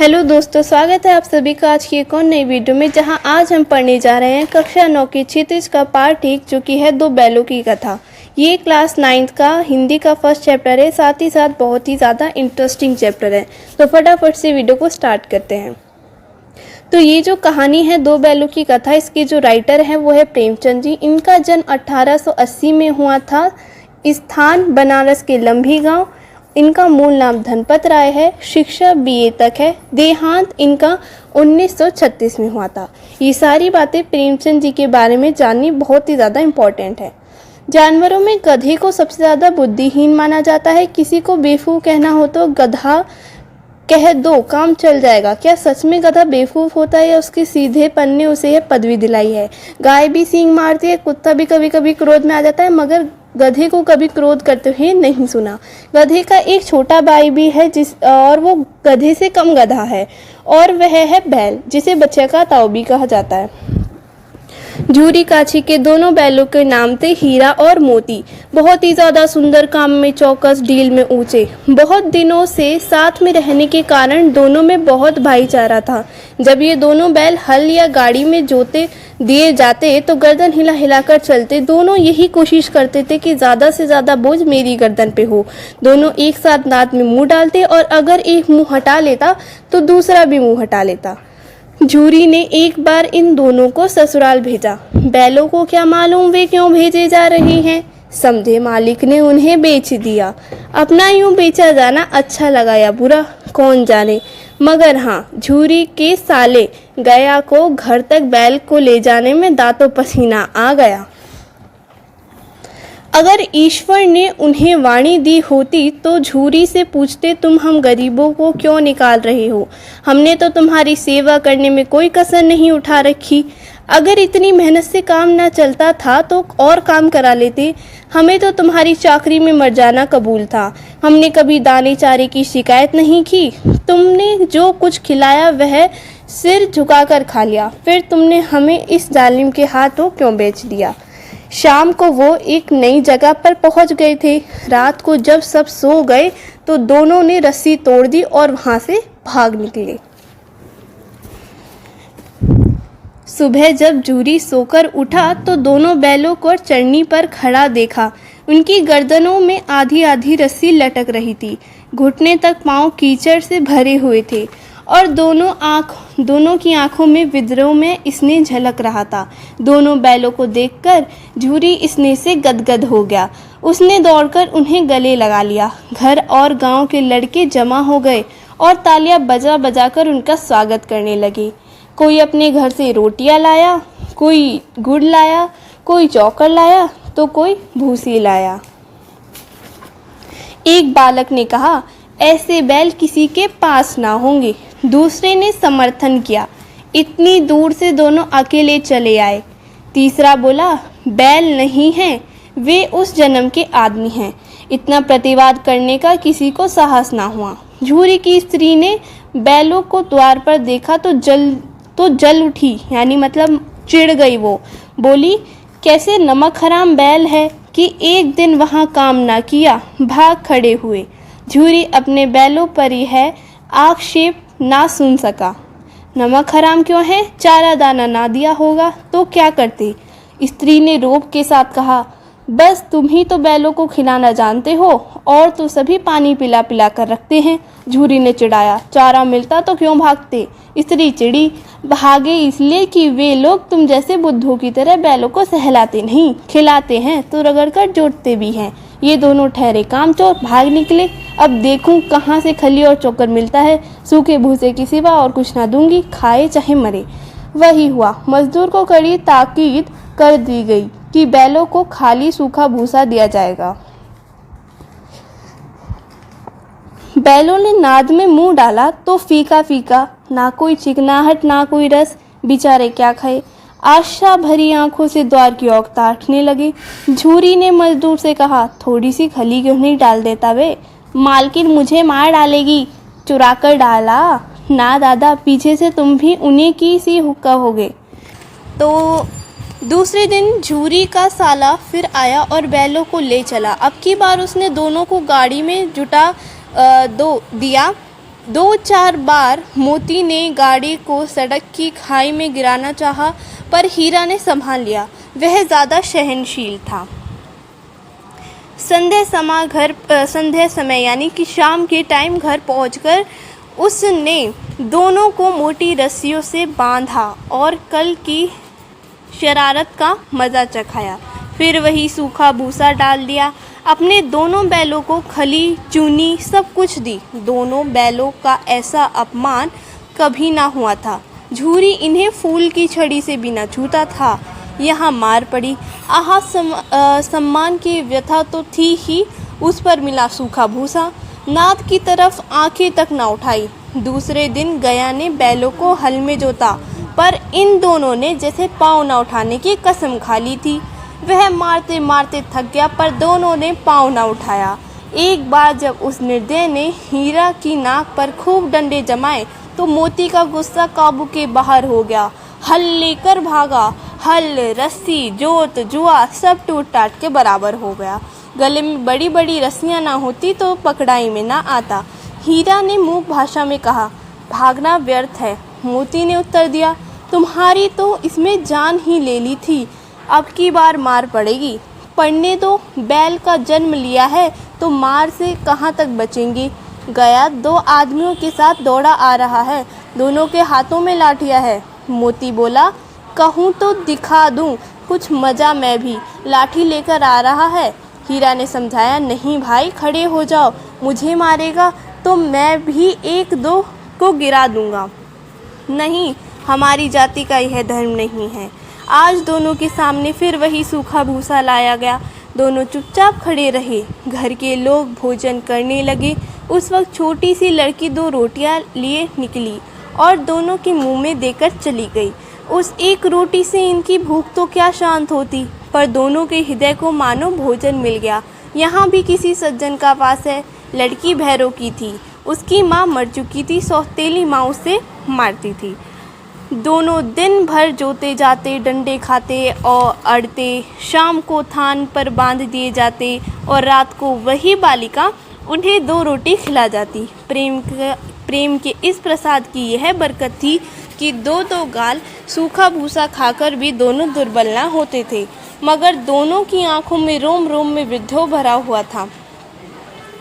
Hello दोस्तों, स्वागत है आप सभी का आज की एक और नई वीडियो में, जहां आज हम पढ़ने जा रहे हैं कक्षा 9 की क्षितिज का पार्ट 1, जो कि है दो बैलों की कथा। ये क्लास 9th का हिंदी का फर्स्ट चैप्टर है, साथ ही साथ बहुत ही ज़्यादा इंटरेस्टिंग चैप्टर है। तो फटाफट से वीडियो को स्टार्ट करते हैं। तो ये जो कहानी है दो बैलों की कथा, इसके जो राइटर हैं वो है प्रेमचंद जी। इनका जन्म 1880 में हुआ था। स्थान बनारस के लंबी गांव। इनका मूल नाम धनपत राय है। शिक्षा BA तक है। देहांत इनका 1936 में हुआ था। ये सारी बातें प्रेमचंद जी के बारे में जाननी बहुत ही ज़्यादा इम्पोर्टेंट है। जानवरों में गधे को सबसे ज़्यादा बुद्धिहीन माना जाता है। किसी को बेवकूफ़ कहना हो तो गधा कह दो, काम चल जाएगा। क्या सच में गधा बेवकूफ़ होता है या उसके सीधेपन ने उसे यह पदवी दिलाई है? गाय भी सींग मारती है, कुत्ता भी कभी कभी क्रोध में आ जाता है, मगर गधे को कभी क्रोध करते हुए नहीं सुना। गधे का एक छोटा भाई भी है और वो गधे से कम गधा है, और वह है बैल, जिसे बच्चे का ताऊ भी कहा जाता है। झूरी काछी के दोनों बैलों के नाम थे हीरा और मोती। बहुत ही ज़्यादा सुंदर, काम में चौकस, डील में ऊंचे। बहुत दिनों से साथ में रहने के कारण दोनों में बहुत भाईचारा था। जब ये दोनों बैल हल या गाड़ी में जोते दिए जाते तो गर्दन हिला हिलाकर चलते। दोनों यही कोशिश करते थे कि ज़्यादा से ज़्यादा बोझ मेरी गर्दन पे हो। दोनों एक साथ नाद में मुंह डालते, और अगर एक मुंह हटा लेता तो दूसरा भी मुंह हटा लेता। झूरी ने एक बार इन दोनों को ससुराल भेजा। बैलों को क्या मालूम वे क्यों भेजे जा रहे हैं। समझे मालिक ने उन्हें बेच दिया। अपना यूं बेचा जाना अच्छा लगा या बुरा, कौन जाने, मगर हाँ, झूरी के साले गया को घर तक बैल को ले जाने में दांतों पसीना आ गया। अगर ईश्वर ने उन्हें वाणी दी होती तो झूरी से पूछते, तुम हम गरीबों को क्यों निकाल रहे हो? हमने तो तुम्हारी सेवा करने में कोई कसर नहीं उठा रखी। अगर इतनी मेहनत से काम ना चलता था तो और काम करा लेते। हमें तो तुम्हारी चाकरी में मर जाना कबूल था। हमने कभी दाने चारे की शिकायत नहीं की। तुमने जो कुछ खिलाया वह सिर झुकाकर खा लिया। फिर तुमने हमें इस जालिम के हाथों क्यों बेच दिया? शाम को वो एक नई जगह पर पहुंच गए थे। रात को जब सब सो गए तो दोनों ने रस्सी तोड़ दी और वहां से भाग निकले। सुबह जब झूरी सोकर उठा तो दोनों बैलों को चरनी पर खड़ा देखा। उनकी गर्दनों में आधी आधी रस्सी लटक रही थी। घुटने तक पांव कीचड़ से भरे हुए थे, और दोनों की आंखों में विद्रोह में स्नेह झलक रहा था। दोनों बैलों को देखकर झूरी स्नेह से गदगद हो गया। उसने दौड़कर उन्हें गले लगा लिया। घर और गांव के लड़के जमा हो गए और तालियां बजा बजाकर उनका स्वागत करने लगे। कोई अपने घर से रोटियां लाया, कोई गुड़ लाया, कोई चौकर लाया, तो कोई भूसी लाया। एक बालक ने कहा, ऐसे बैल किसी के पास ना होंगे। दूसरे ने समर्थन किया, इतनी दूर से दोनों अकेले चले आए। तीसरा बोला, बैल नहीं हैं, वे उस जन्म के आदमी हैं। इतना प्रतिवाद करने का किसी को साहस ना हुआ। झूरी की स्त्री ने बैलों को द्वार पर देखा तो जल उठी, यानी मतलब चिढ़ गई। वो बोली, कैसे नमक हराम बैल है कि एक दिन वहाँ काम ना किया, भाग खड़े हुए। झूरी अपने बैलों पर ही है आक्षेप ना सुन सका। नमक हराम क्यों है? चारा दाना ना दिया होगा तो क्या करते? स्त्री ने रोब के साथ कहा, बस तुम ही तो बैलों को खिलाना जानते हो, और तो सभी पानी पिला पिला कर रखते हैं। झूरी ने चिढ़ाया, चारा मिलता तो क्यों भागते? स्त्री चिड़ी, भागे इसलिए कि वे लोग तुम जैसे बुद्धों की तरह बैलों को सहलाते नहीं, खिलाते हैं तो रगड़ कर जोतते भी हैं। ये दोनों ठहरे कामचोर, भाग निकले। अब देखूं कहाँ से खली और चोकर मिलता है। सूखे भूसे की सिवा और कुछ ना दूंगी, खाए चाहे मरे। वही हुआ। मजदूर को कड़ी ताकीद कर दी गई कि बैलों को खाली सूखा भूसा दिया जाएगा। बैलों ने नाद में मुंह डाला तो फीका फीका, ना कोई चिकनाहट ना कोई रस। बेचारे क्या खाए? आशा भरी आंखों से द्वार की ओर ताकने लगे। झूरी ने मजदूर से कहा, थोड़ी सी खली क्यों नहीं डाल देता वे? मालकिन मुझे मार डालेगी। चुरा कर डाला ना दादा, पीछे से तुम भी उन्हीं की सी हुक्का होगे। तो दूसरे दिन झूरी का साला फिर आया और बैलों को ले चला। अब की बार उसने दोनों को गाड़ी में जुटा दिया 2-4 बार मोती ने गाड़ी को सड़क की खाई में गिराना चाहा, पर हीरा ने संभाल लिया। वह ज़्यादा सहनशील था। संध्या समय यानी कि शाम के टाइम घर पहुंचकर उसने दोनों को मोटी रस्सियों से बांधा और कल की शरारत का मज़ा चखाया। फिर वही सूखा भूसा डाल दिया। अपने दोनों बैलों को खली, चूनी सब कुछ दी। दोनों बैलों का ऐसा अपमान कभी ना हुआ था। झूरी इन्हें फूल की छड़ी से भी न छूता था। यहाँ मार पड़ी। सम्मान की व्यथा तो थी ही, उस पर मिला सूखा भूसा। नाद की तरफ आंखें तक न उठाई। दूसरे दिन गया ने बैलों को हल में जोता, पर इन दोनों ने जैसे पाँव न उठाने की कसम खा ली थी। वह मारते मारते थक गया, पर दोनों ने पाँव न उठाया। एक बार जब उस निर्दय ने हीरा की नाक पर खूब डंडे जमाए तो मोती का गुस्सा काबू के बाहर हो गया। हल लेकर भागा। हल, रस्सी, जोत, जुआ सब टूट टाट के बराबर हो गया। गले में बड़ी बड़ी रस्सियां ना होती तो पकड़ाई में ना आता। हीरा ने मूक भाषा में कहा, भागना व्यर्थ है। मोती ने उत्तर दिया, तुम्हारी तो इसमें जान ही ले ली थी, अब की बार मार पड़ेगी। पढ़ने दो, बैल का जन्म लिया है तो मार से कहाँ तक बचेंगी। गया 2 आदमियों के साथ दौड़ा आ रहा है, दोनों के हाथों में लाठियाँ है। मोती बोला, कहूँ तो दिखा दूँ कुछ मज़ा, मैं भी लाठी लेकर आ रहा है। हीरा ने समझाया, नहीं भाई खड़े हो जाओ, मुझे मारेगा तो मैं भी 1-2 को गिरा दूंगा। नहीं, हमारी जाति का यह धर्म नहीं है। आज दोनों के सामने फिर वही सूखा भूसा लाया गया। दोनों चुपचाप खड़े रहे। घर के लोग भोजन करने लगे। उस वक्त छोटी सी लड़की 2 रोटियां लिए निकली और दोनों के मुंह में देकर चली गई। उस एक रोटी से इनकी भूख तो क्या शांत होती, पर दोनों के हृदय को मानो भोजन मिल गया। यहाँ भी किसी सज्जन का वास है। लड़की भैरों की थी, उसकी माँ मर चुकी थी। सौतेली माँ उसे मारती थी। दोनों दिन भर जोते जाते, डंडे खाते और अड़ते। शाम को थान पर बांध दिए जाते और रात को वही बालिका उन्हें 2 रोटी खिला जाती। प्रेम के इस प्रसाद की यह बरकत थी कि 2-2 गाल सूखा भूसा खाकर भी दोनों दुर्बल न होते थे, मगर दोनों की आंखों में रोम रोम में विद्रोह भरा हुआ था।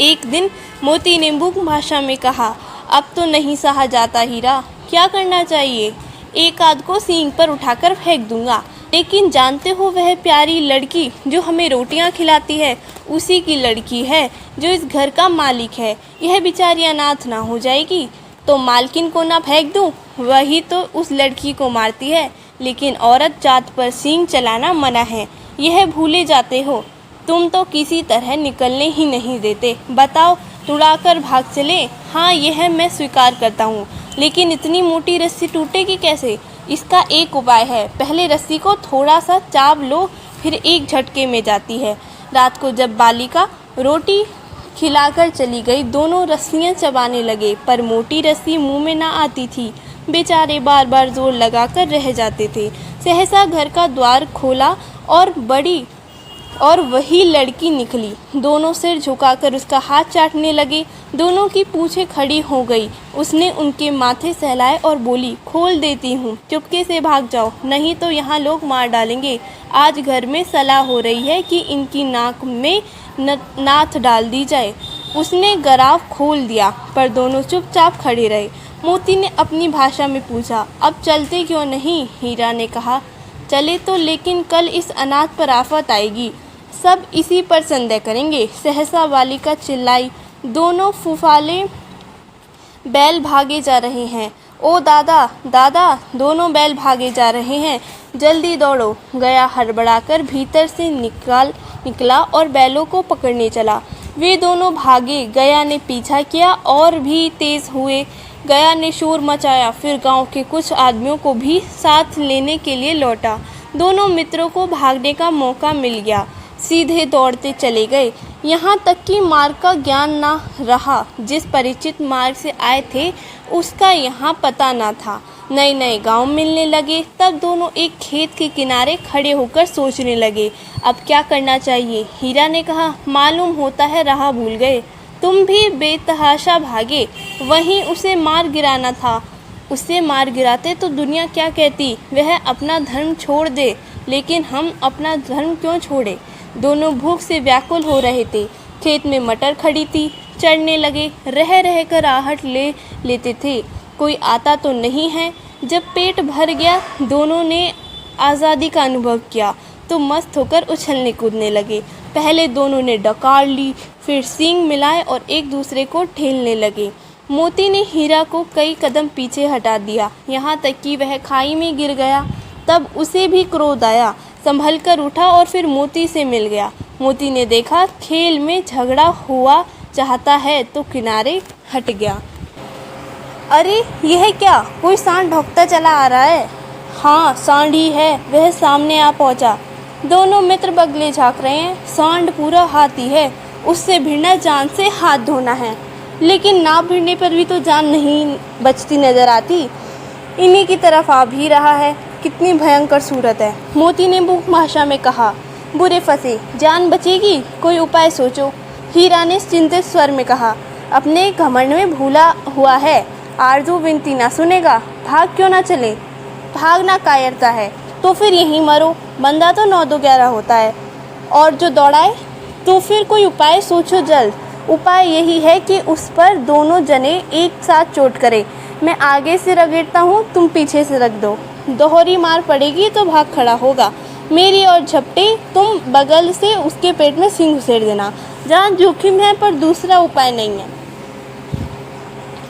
एक दिन मोती ने मूक भाषा में कहा, अब तो नहीं सहा जाता हीरा, क्या करना चाहिए? एक आध को सींग पर उठाकर फेंक दूंगा, लेकिन जानते हो वह प्यारी लड़की जो हमें रोटियां खिलाती है, उसी की लड़की है जो इस घर का मालिक है। यह बेचारी अनाथ ना हो जाएगी तो मालकिन को ना फेंक दूं? वही तो उस लड़की को मारती है, लेकिन औरत जात पर सींग चलाना मना है। यह भूले जाते हो। तुम तो किसी तरह निकलने ही नहीं देते। बताओ, तुड़ाकर भाग चले? हाँ, यह मैं स्वीकार करता हूँ, लेकिन इतनी मोटी रस्सी टूटेगी कैसे? इसका एक उपाय है। पहले रस्सी को थोड़ा सा चाप लो, फिर एक झटके में जाती है। रात को जब बालिका रोटी खिलाकर चली गई, दोनों रस्सियां चबाने लगे, पर मोटी रस्सी मुंह में ना आती थी। बेचारे बार बार जोर लगाकर रह जाते थे। सहसा घर का द्वार खोला और वही लड़की निकली। दोनों सिर झुकाकर उसका हाथ चाटने लगे। दोनों की पूंछें खड़ी हो गई। उसने उनके माथे सहलाए और बोली, खोल देती हूँ, चुपके से भाग जाओ, नहीं तो यहाँ लोग मार डालेंगे। आज घर में सलाह हो रही है कि इनकी नाक में नाथ डाल दी जाए। उसने गराव खोल दिया, पर दोनों चुपचाप खड़े रहे। मोती ने अपनी भाषा में पूछा, अब चलते क्यों नहीं? हीरा ने कहा, चले तो, लेकिन कल इस अनाथ पर आफत आएगी, सब इसी पर संदेह करेंगे। सहसा बालिका चिल्लाई, दोनों फुफाले बैल भागे जा रहे हैं। ओ दादा, दादा, दोनों बैल भागे जा रहे हैं, जल्दी दौड़ो। गया हड़बड़ाकर भीतर से निकला और बैलों को पकड़ने चला। वे दोनों भागे। गया ने पीछा किया और भी तेज हुए। गया ने शोर मचाया, फिर गांव के कुछ आदमियों को भी साथ लेने के लिए लौटा। दोनों मित्रों को भागने का मौका मिल गया। सीधे दौड़ते चले गए। यहाँ तक कि मार्ग का ज्ञान ना रहा। जिस परिचित मार्ग से आए थे उसका यहाँ पता ना था। नए नए गांव मिलने लगे। तब दोनों एक खेत के किनारे खड़े होकर सोचने लगे, अब क्या करना चाहिए। हीरा ने कहा, मालूम होता है राह भूल गए। तुम भी बेतहाशा भागे, वहीं उसे मार गिराना था। उसे मार गिराते तो दुनिया क्या कहती, वह अपना धर्म छोड़ दे, लेकिन हम अपना धर्म क्यों छोड़े। दोनों भूख से व्याकुल हो रहे थे। खेत में मटर खड़ी थी, चढ़ने लगे, रह रह कर आहट ले लेते थे, कोई आता तो नहीं है। जब पेट भर गया, दोनों ने आज़ादी का अनुभव किया तो मस्त होकर उछलने कूदने लगे। पहले दोनों ने डकार ली, फिर सींग मिलाए और एक दूसरे को ठेलने लगे। मोती ने हीरा को कई कदम पीछे हटा दिया, यहाँ तक कि वह खाई में गिर गया। तब उसे भी क्रोध आया, संभल कर उठा और फिर मोती से मिल गया। मोती ने देखा खेल में झगड़ा हुआ चाहता है तो किनारे हट गया। अरे यह क्या, कोई सांड भौंकता चला आ रहा है। हाँ सांड ही है, वह सामने आ पहुंचा। दोनों मित्र बगले झाँक रहे हैं। सांड पूरा हाथी है, उससे भिड़ना जान से हाथ धोना है, लेकिन ना भिड़ने पर भी तो जान नहीं बचती नजर आती। इन्हीं की तरफ आ भी रहा है, कितनी भयंकर सूरत है। मोती ने मूक भाषा में कहा, बुरे फंसे, जान बचेगी, कोई उपाय सोचो। हीरा ने चिंतित स्वर में कहा, अपने घमंड में भूला हुआ है, आरजू विनती ना सुनेगा, भाग क्यों ना चले। भागना कायरता है तो फिर यहीं मरो, बंदा तो 9-2-11 होता है, और जो दौड़ाए। तो फिर कोई उपाय सोचो जल्द। उपाय यही है कि उस पर दोनों जने एक साथ चोट करें। मैं आगे से रगड़ता हूँ, तुम पीछे से रख दो, दोहरी मार पड़ेगी तो भाग खड़ा होगा। मेरी और झपटे, तुम बगल से उसके पेट में सींग घुसेड़ देना। जान जोखिम है पर दूसरा उपाय नहीं है।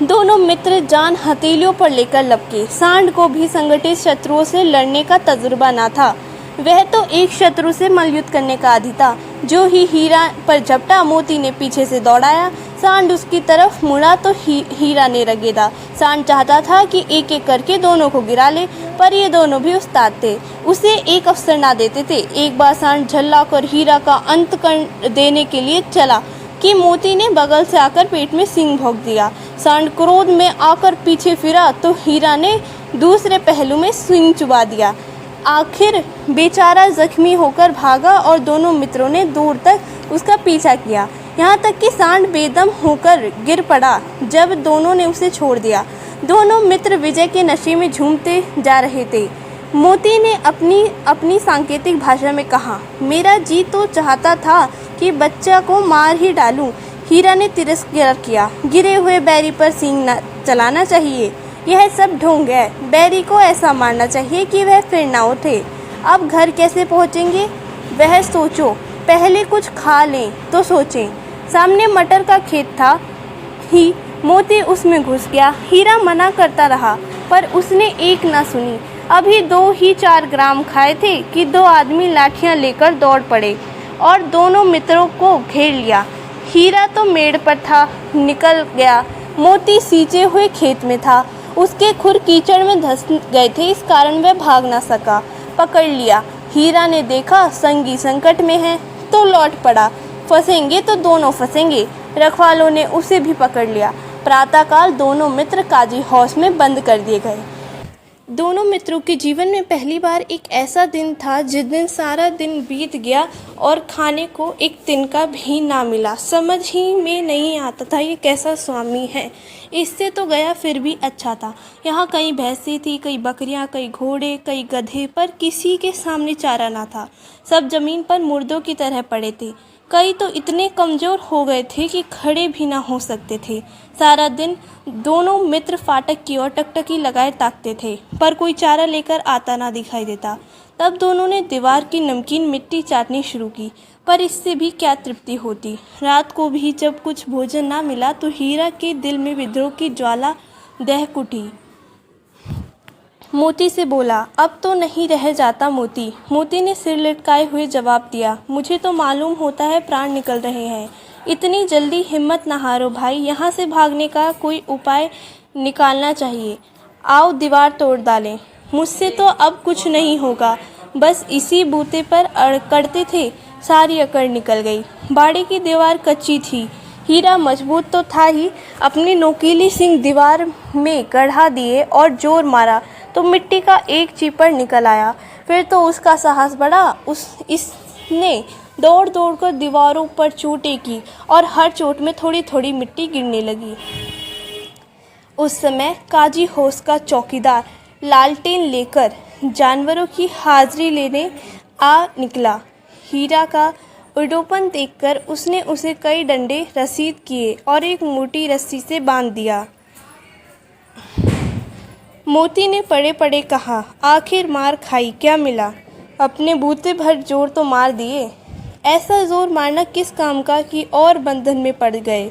दोनों मित्र जान हथेलियों पर लेकर लपके। सांड को भी संगठित शत्रुओं से लड़ने का तजुर्बा ना था, वह तो एक शत्रु से मल्लयुद्ध करने का आदी था। जो ही हीरा पर झपटा, मोती ने पीछे से दौड़ाया। सांड उसकी तरफ मुड़ा तो हीरा ने रगेदा। सांड चाहता था कि एक एक करके दोनों को गिरा ले, पर ये दोनों भी उस्ताद थे, उसे एक अवसर ना देते थे। एक बार सांड झल्ला कर हीरा का अंत कर देने के लिए चला कि मोती ने बगल से आकर पेट में सींग भोंक दिया। सांड क्रोध में आकर पीछे फिरा तो हीरा ने दूसरे पहलू में सींग चुबा दिया। आखिर बेचारा जख्मी होकर भागा और दोनों मित्रों ने दूर तक उसका पीछा किया, यहाँ तक कि सांड बेदम होकर गिर पड़ा जब दोनों ने उसे छोड़ दिया। दोनों मित्र विजय के नशे में झूमते जा रहे थे। मोती ने अपनी सांकेतिक भाषा में कहा, मेरा जी तो चाहता था कि बच्चा को मार ही डालूं। हीरा ने तिरस्कार किया, गिरे हुए बैरी पर सींग न चलाना चाहिए, यह सब ढोंग है। बैरी को ऐसा मारना चाहिए कि वह फिर ना उठे। अब घर कैसे पहुंचेंगे, वह सोचो, पहले कुछ खा लें तो सोचें। सामने मटर का खेत था ही मोती उसमें घुस गया। हीरा मना करता रहा पर उसने एक ना सुनी। अभी 2 ही 4 ग्राम खाए थे कि 2 आदमी लाठियां लेकर दौड़ पड़े और दोनों मित्रों को घेर लिया। हीरा तो मेड़ पर था, निकल गया। मोती सींचे हुए खेत में था, उसके खुर कीचड़ में धंस गए थे, इस कारण वह भाग ना सका। पकड़ लिया। हीरा ने देखा संगी संकट में है तो लौट पड़ा, फंसेंगे तो दोनों फंसेंगे। रखवालों ने उसे भी पकड़ लिया। प्रातःकाल दोनों मित्र काजी हाउस में बंद कर दिए गए। दोनों मित्रों के जीवन में पहली बार एक ऐसा दिन था जिस दिन सारा दिन बीत गया और खाने को एक तिनका भी ना मिला। समझ ही में नहीं आता था ये कैसा स्वामी है। इससे तो गया फिर भी अच्छा था। यहाँ कई भैंसें थी, कई बकरियाँ, कई घोड़े, कई गधे, पर किसी के सामने चारा ना था। सब जमीन पर मुर्दों की तरह पड़े थे। कई तो इतने कमज़ोर हो गए थे कि खड़े भी ना हो सकते थे। सारा दिन दोनों मित्र फाटक की ओर टकटकी लगाए ताकते थे, पर कोई चारा लेकर आता ना दिखाई देता। तब दोनों ने दीवार की नमकीन मिट्टी चाटनी शुरू की, पर इससे भी क्या तृप्ति होती। रात को भी जब कुछ भोजन ना मिला तो हीरा के दिल में विद्रोह की ज्वाला दहक उठी। मोती से बोला, अब तो नहीं रह जाता मोती। मोती ने सिर लटकाए हुए जवाब दिया, मुझे तो मालूम होता है प्राण निकल रहे हैं। इतनी जल्दी हिम्मत न हारो भाई, यहाँ से भागने का कोई उपाय निकालना चाहिए। आओ दीवार तोड़ डालें। मुझसे तो अब कुछ नहीं होगा। बस इसी बूते पर अड़कड़ते थे, सारी अकड़ निकल गई। बाड़ी की दीवार कच्ची थी, हीरा मजबूत तो था ही। अपनी नोकीली सींग दीवार में गढ़ा दिए और जोर मारा तो मिट्टी का एक चीपड़ निकल आया। फिर तो उसका साहस बढ़ा। इसने दौड़ दौड़ कर दीवारों पर चोटें की और हर चोट में थोड़ी थोड़ी मिट्टी गिरने लगी। उस समय काजी होश का चौकीदार लालटेन लेकर जानवरों की हाजिरी लेने आ निकला। हीरा का उड़ोपन देखकर उसने उसे कई डंडे रसीद किए और एक मोटी रस्सी से बांध दिया। मोती ने पड़े पड़े कहा, आखिर मार खाई, क्या मिला? अपने बूते भर जोर तो मार दिए। ऐसा जोर मारना किस काम का कि और बंधन में पड़ गए।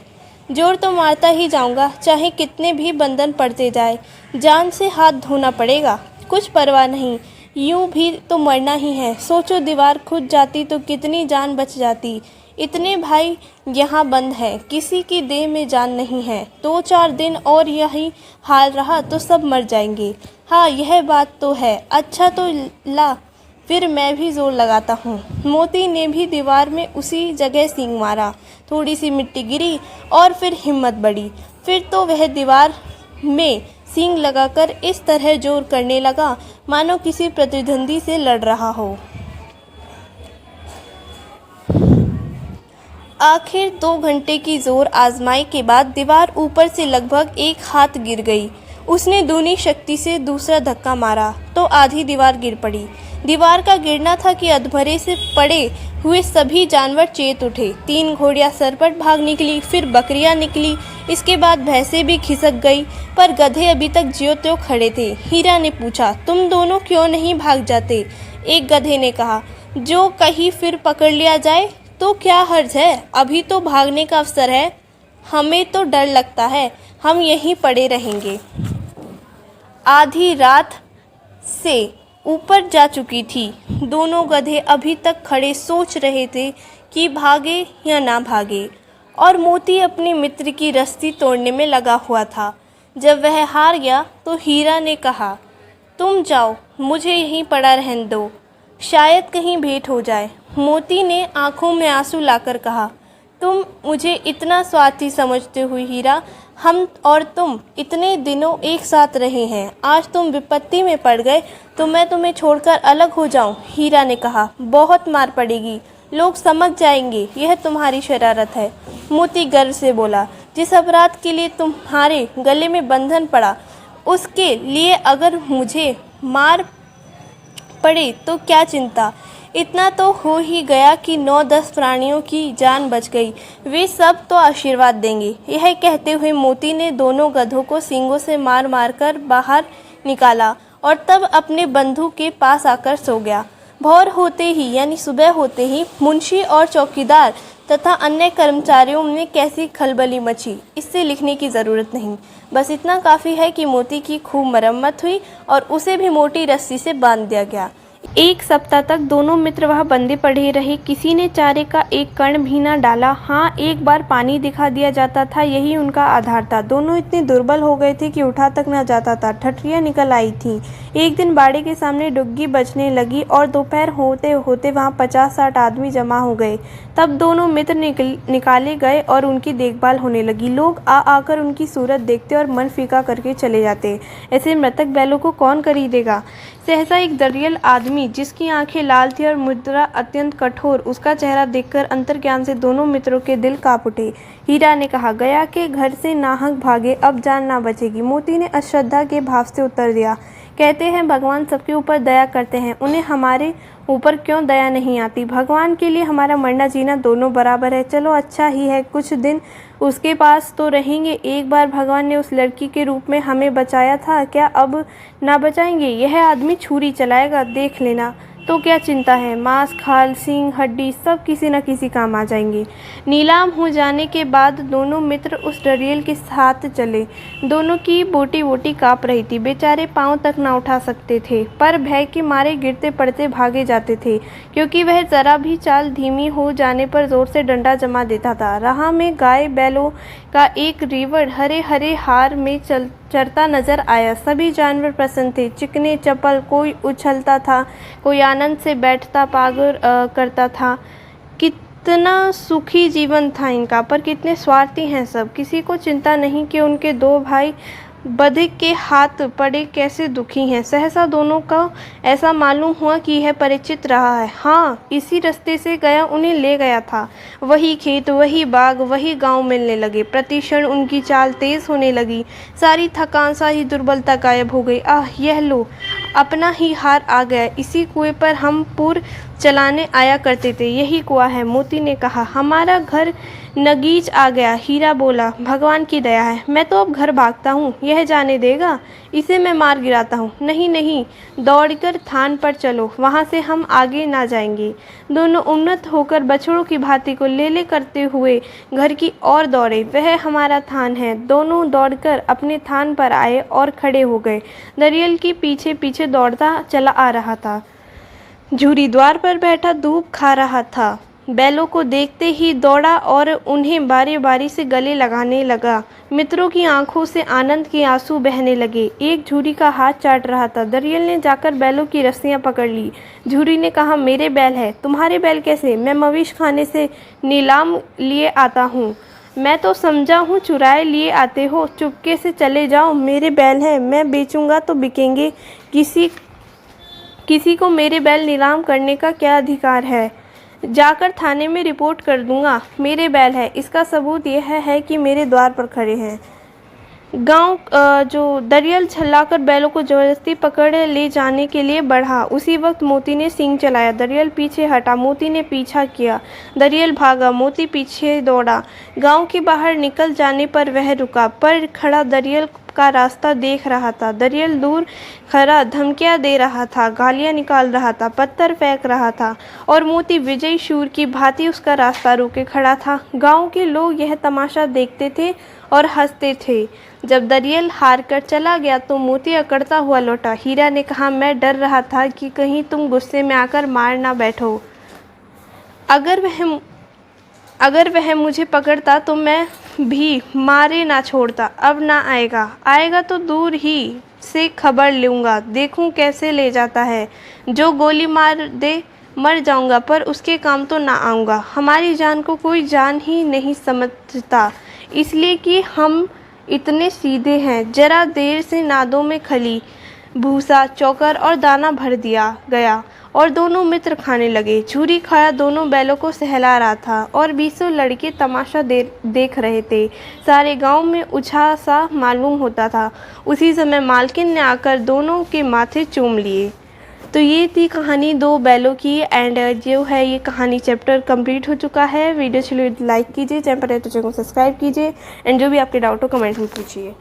जोर तो मारता ही जाऊंगा, चाहे कितने भी बंधन पड़ते जाए। जान से हाथ धोना पड़ेगा, कुछ परवाह नहीं, यूं भी तो मरना ही है। सोचो, दीवार खुद जाती तो कितनी जान बच जाती। इतने भाई यहाँ बंद हैं, किसी की देह में जान नहीं है। 2-4 दिन और यही हाल रहा तो सब मर जाएंगे। हाँ, यह बात तो है। अच्छा तो ला, फिर मैं भी जोर लगाता हूँ। मोती ने भी दीवार में उसी जगह सींग मारा। थोड़ी सी मिट्टी गिरी और फिर हिम्मत बढ़ी। फिर तो वह दीवार में सींग लगाकर इस तरह जोर करने लगा मानो किसी प्रतिद्वंदी से लड़ रहा हो। आखिर 2 घंटे की जोर आजमाई के बाद दीवार ऊपर से लगभग 1 हाथ गिर गई। उसने दूनी शक्ति से दूसरा धक्का मारा तो आधी दीवार गिर पड़ी। दीवार का गिरना था कि अधभरे से पड़े हुए सभी जानवर चेत उठे। 3 घोड़ियां सरपट भाग निकली, फिर बकरियां निकली, इसके बाद भैंसें भी खिसक गई, पर गधे अभी तक ज्यों त्यों खड़े थे। हीरा ने पूछा, तुम दोनों क्यों नहीं भाग जाते? एक गधे ने कहा, जो कहीं फिर पकड़ लिया जाए तो क्या हर्ज है, अभी तो भागने का अवसर है। हमें तो डर लगता है, हम यहीं पड़े रहेंगे। आधी रात से ऊपर जा चुकी थी। दोनों गधे अभी तक खड़े सोच रहे थे कि भागे या ना भागे, और मोती अपने मित्र की रस्सी तोड़ने में लगा हुआ था। जब वह हार गया तो हीरा ने कहा, तुम जाओ, मुझे यहीं पड़ा रहने दो, शायद कहीं भेंट हो जाए। मोती ने आंखों में आंसू लाकर कहा, तुम मुझे इतना स्वार्थी समझते हो हीरा? हम और तुम इतने दिनों एक साथ रहे हैं, आज तुम विपत्ति में पड़ गए तो मैं तुम्हें छोड़कर अलग हो जाऊं? हीरा ने कहा, बहुत मार पड़ेगी, लोग समझ जाएंगे यह तुम्हारी शरारत है। मोती गर्व से बोला, जिस अपराध के लिए तुम्हारे गले में बंधन पड़ा, उसके लिए अगर मुझे मार पड़े तो क्या चिंता। इतना तो हो ही गया कि 9-10 प्राणियों की जान बच गई, वे सब तो आशीर्वाद देंगे। यह कहते हुए मोती ने दोनों गधों को सींगों से मार मार कर बाहर निकाला और तब अपने बंधु के पास आकर सो गया। भोर होते ही यानी सुबह होते ही मुंशी और चौकीदार तथा अन्य कर्मचारियों में कैसी खलबली मची, इससे लिखने की ज़रूरत नहीं। बस इतना काफ़ी है कि मोती की खूब मरम्मत हुई और उसे भी मोटी रस्सी से बांध दिया गया। 1 सप्ताह तक दोनों मित्र वहाँ बंधे पड़े रहे। किसी ने चारे का एक कण भी न डाला। हाँ, एक बार पानी दिखा दिया जाता था, यही उनका आधार था। दोनों इतने दुर्बल हो गए थे कि उठा तक न जाता था। ठठरियाँ निकल आई थीं। एक दिन बाड़े के सामने डुग्गी बजने लगी और दोपहर होते होते वहाँ 50-60 आदमी जमा हो गए। तब दोनों मित्र निकाले गए और उनकी देखभाल होने लगी। लोग आ आकर उनकी सूरत देखते और मन फीका करके चले जाते। ऐसे मृतक बैलों को कौन खरीदेगा? सहसा एक दरियल आदमी, जिसकी आंखें लाल थी और मुद्रा अत्यंत कठोर, उसका चेहरा देखकर अंतर्ज्ञान से दोनों मित्रों के दिल कांप उठे। हीरा ने कहा, गया के घर से नाहक भागे, अब जान ना बचेगी। मोती ने अश्रद्धा के भाव से उत्तर दिया, कहते हैं भगवान सबके ऊपर दया करते हैं, उन्हें हमारे ऊपर क्यों दया नहीं आती? भगवान के लिए हमारा मरना जीना दोनों बराबर है। चलो अच्छा ही है, कुछ दिन उसके पास तो रहेंगे। एक बार भगवान ने उस लड़की के रूप में हमें बचाया था, क्या अब ना बचाएंगे? यह आदमी छुरी चलाएगा, देख लेना। तो क्या चिंता है, मांस, खाल, सींग, हड्डी सब किसी न किसी काम आ जाएंगे। नीलाम हो जाने के बाद दोनों मित्र उस डरियल के साथ चले। दोनों की बोटी बोटी काँप रही थी। बेचारे पाँव तक ना उठा सकते थे, पर भय के मारे गिरते पड़ते भागे जाते थे, क्योंकि वह जरा भी चाल धीमी हो जाने पर जोर से डंडा जमा देता था। राह में गाय बैलों का एक रीवड़ हरे हरे हार में चरता नजर आया। सभी जानवर प्रसन्न थे, चिकने चपल, कोई उछलता था, कोई आनंद से बैठता पागुर करता था। कितना सुखी जीवन था इनका, पर कितने स्वार्थी हैं सब। किसी को चिंता नहीं कि उनके 2 भाई बधिक के हाथ पड़े कैसे दुखी हैं। सहसा दोनों का ऐसा मालूम हुआ कि यह परिचित रहा है। हाँ, इसी रास्ते से गया उन्हें ले गया था। वही खेत, वही बाग, वही गांव मिलने लगे। प्रतिक्षण उनकी चाल तेज होने लगी। सारी थकान, सारी दुर्बलता गायब हो गई। आह, यह लो, अपना ही हार आ गया। इसी कुएं पर हम पूर चलाने आया करते थे। यही कुआं है, मोती ने कहा। हमारा घर नगीच आ गया। हीरा बोला, भगवान की दया है। मैं तो अब घर भागता हूँ। यह जाने देगा? इसे मैं मार गिराता हूँ। नहीं नहीं, दौड़कर थान पर चलो, वहाँ से हम आगे ना जाएंगे। दोनों उन्नत होकर बछड़ों की भांति को ले करते हुए घर की ओर दौड़े। वह हमारा थान है। दोनों दौड़कर अपने थान पर आए और खड़े हो गए। दरियल की पीछे पीछे दौड़ता चला आ रहा था। झूरी द्वार पर बैठा धूप खा रहा था। बैलों को देखते ही दौड़ा और उन्हें बारी बारी से गले लगाने लगा। मित्रों की आंखों से आनंद के आंसू बहने लगे। एक झूरी का हाथ चाट रहा था। दरियल ने जाकर बैलों की रस्सियां पकड़ ली। झूरी ने कहा, मेरे बैल है। तुम्हारे बैल कैसे? मैं मवेश खाने से नीलाम लिए आता हूँ। मैं तो समझा हूँ चुराए लिए आते हो। चुपके से चले जाओ, मेरे बैल हैं। मैं बेचूंगा तो बिकेंगे। किसी को मेरे बैल नीलाम करने का क्या अधिकार है? जाकर थाने में रिपोर्ट कर दूंगा। मेरे बैल है, इसका सबूत यह है कि मेरे द्वार पर खड़े हैं। जो दरियल छल्लाकर बैलों को जबरदस्ती पकड़ ले जाने के लिए बढ़ा। उसी वक्त मोती ने सींग चलाया। दरियल पीछे हटा। मोती ने पीछा किया। दरियल भागा, मोती पीछे दौड़ा। गांव के बाहर निकल जाने पर वह रुका, पर खड़ा दरियल का रास्ता देख रहा था। दरियल दूर खड़ा धमकियां दे रहा था, गालियां निकाल रहा था, पत्थर फेंक रहा था और मोती विजयी शूर की भांति उसका रास्ता रोके खड़ा था। गांव के लोग यह तमाशा देखते थे और हंसते थे। जब दरियल हार कर चला गया तो मोती अकड़ता हुआ लौटा। हीरा ने कहा, मैं डर रहा था कि कहीं तुम गुस्से में आकर मार ना बैठो। अगर वह मुझे पकड़ता तो मैं भी मारे ना छोड़ता। अब ना आएगा तो दूर ही से खबर लूँगा, देखूं कैसे ले जाता है। जो गोली मार दे मर जाऊंगा, पर उसके काम तो ना आऊँगा। हमारी जान को कोई जान ही नहीं समझता, इसलिए कि हम इतने सीधे हैं। जरा देर से नादों में खली, भूसा, चोकर और दाना भर दिया गया और दोनों मित्र खाने लगे। झूरी खड़ा दोनों बैलों को सहला रहा था और 20 लड़के तमाशा देख रहे थे। सारे गांव में उछाल सा मालूम होता था। उसी समय मालकिन ने आकर दोनों के माथे चूम लिए। तो ये थी कहानी दो बैलों की। एंड जो है ये कहानी चैप्टर कंप्लीट हो चुका है। वीडियो चलिए लाइक कीजिए, चैनल पर है तो चैनल को सब्सक्राइब कीजिए एंड जो भी आपके डाउट हो कमेंट में पूछिए।